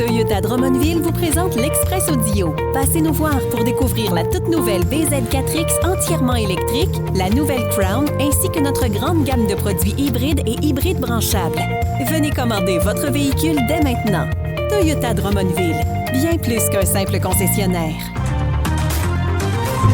Toyota Drummondville vous présente l'Express Audio. Passez nous voir pour découvrir la toute nouvelle BZ4X entièrement électrique, la nouvelle Crown, ainsi que notre grande gamme de produits hybrides et hybrides branchables. Venez commander votre véhicule dès maintenant. Toyota Drummondville, bien plus qu'un simple concessionnaire.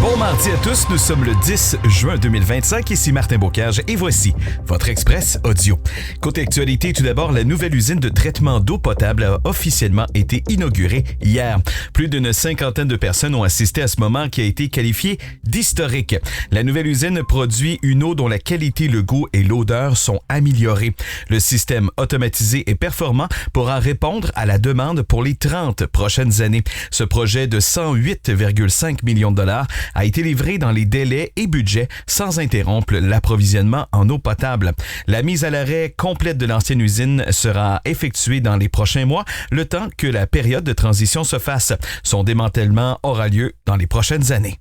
Bon mardi à tous, nous sommes le 10 juin 2025, ici Martin Bocage et voici votre Express Audio. Côté actualité, tout d'abord, la nouvelle usine de traitement d'eau potable a officiellement été inaugurée hier. Plus d'une cinquantaine de personnes ont assisté à ce moment qui a été qualifié d'historique. La nouvelle usine produit une eau dont la qualité, le goût et l'odeur sont améliorés. Le système automatisé et performant pourra répondre à la demande pour les 30 prochaines années. Ce projet de 108,5 millions de dollars a été livré dans les délais et budgets sans interrompre l'approvisionnement en eau potable. La mise à l'arrêt complète de l'ancienne usine sera effectuée dans les prochains mois, le temps que la période de transition se fasse. Son démantèlement aura lieu dans les prochaines années.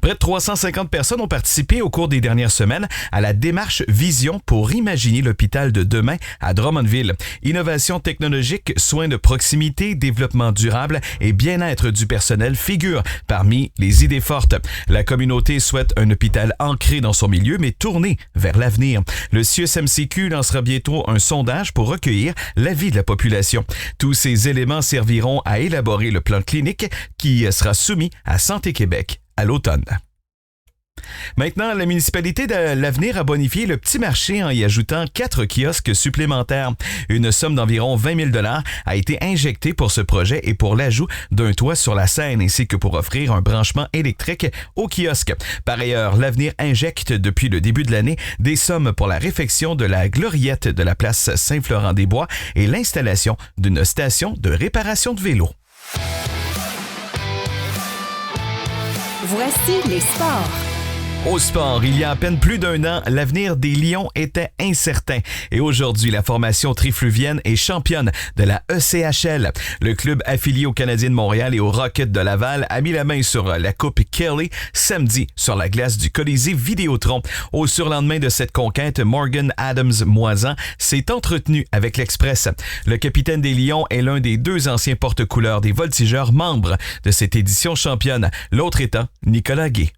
Près de 350 personnes ont participé au cours des dernières semaines à la démarche Vision pour imaginer l'hôpital de demain à Drummondville. Innovation technologique, soins de proximité, développement durable et bien-être du personnel figurent parmi les idées fortes. La communauté souhaite un hôpital ancré dans son milieu mais tourné vers l'avenir. Le CIUS-MCQ lancera bientôt un sondage pour recueillir l'avis de la population. Tous ces éléments serviront à élaborer le plan clinique qui sera soumis à Santé Québec à l'automne. Maintenant, la municipalité de l'Avenir a bonifié le petit marché en y ajoutant 4 kiosques supplémentaires. Une somme d'environ 20 000 $ a été injectée pour ce projet et pour l'ajout d'un toit sur la scène ainsi que pour offrir un branchement électrique aux kiosques. Par ailleurs, l'Avenir injecte depuis le début de l'année des sommes pour la réfection de la gloriette de la place Saint-Florent-des-Bois et l'installation d'une station de réparation de vélos. Voici les sports. Au sport, il y a à peine plus d'un an, l'avenir des Lions était incertain. Et aujourd'hui, la formation trifluvienne est championne de la ECHL. Le club affilié au Canadien de Montréal et au Rocket de Laval a mis la main sur la Coupe Kelly samedi sur la glace du Colisée Vidéotron. Au surlendemain de cette conquête, Morgan Adams-Moisan s'est entretenu avec l'Express. Le capitaine des Lions est l'un des 2 anciens porte-couleurs des Voltigeurs membres de cette édition championne, l'autre étant Nicolas Guay.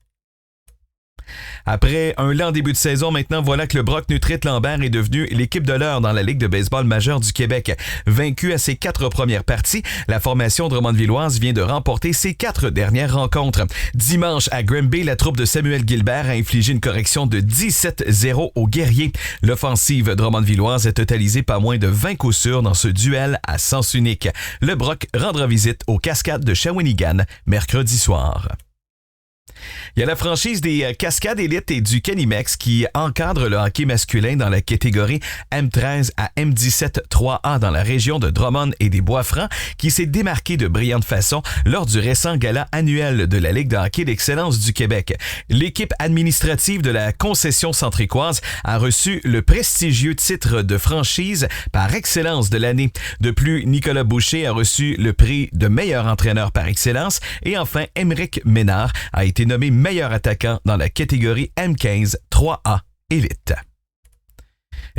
Après un lent début de saison, maintenant voilà que le Brock Nutrit-Lambert est devenu l'équipe de l'heure dans la Ligue de baseball majeure du Québec. Vaincue à ses 4 premières parties, la formation drummondvilloise vient de remporter ses 4 dernières rencontres. Dimanche à Granby, la troupe de Samuel Gilbert a infligé une correction de 17-0 aux Guerriers. L'offensive drummondvilloise a totalisé pas moins de 20 coups sûrs dans ce duel à sens unique. Le Brock rendra visite aux Cascades de Shawinigan mercredi soir. Il y a la franchise des Cascades Élites et du Canimex qui encadre le hockey masculin dans la catégorie M13 à M17 3A dans la région de Drummond et des Bois-Francs qui s'est démarqué de brillante façon lors du récent gala annuel de la Ligue de hockey d'excellence du Québec. L'équipe administrative de la concession centricoise a reçu le prestigieux titre de franchise par excellence de l'année. De plus, Nicolas Boucher a reçu le prix de meilleur entraîneur par excellence et enfin, Émeric Ménard a été nommé meilleur attaquant dans la catégorie M15 3A Élite.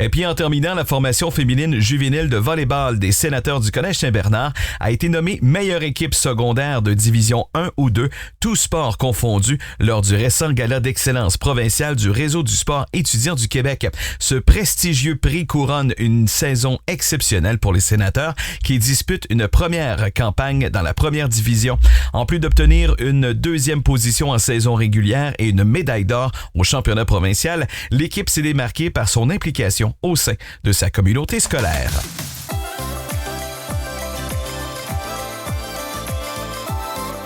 Et puis en terminant, la formation féminine juvénile de volleyball des Sénateurs du Collège Saint-Bernard a été nommée meilleure équipe secondaire de division 1 ou 2, tous sports confondus, lors du récent gala d'excellence provincial du Réseau du sport étudiant du Québec. Ce prestigieux prix couronne une saison exceptionnelle pour les Sénateurs qui disputent une première campagne dans la première division. En plus d'obtenir une 2e position en saison régulière et une médaille d'or au championnat provincial, l'équipe s'est démarquée par son implication au sein de sa communauté scolaire.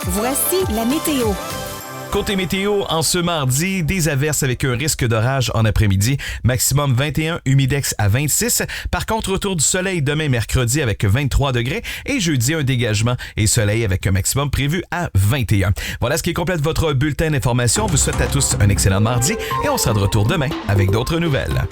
Voici la météo. Côté météo, en ce mardi, des averses avec un risque d'orage en après-midi, maximum 21, humidex à 26. Par contre, retour du soleil demain mercredi avec 23 degrés et jeudi, un dégagement et soleil avec un maximum prévu à 21. Voilà ce qui complète votre bulletin d'information. On vous souhaite à tous un excellent mardi et on sera de retour demain avec d'autres nouvelles.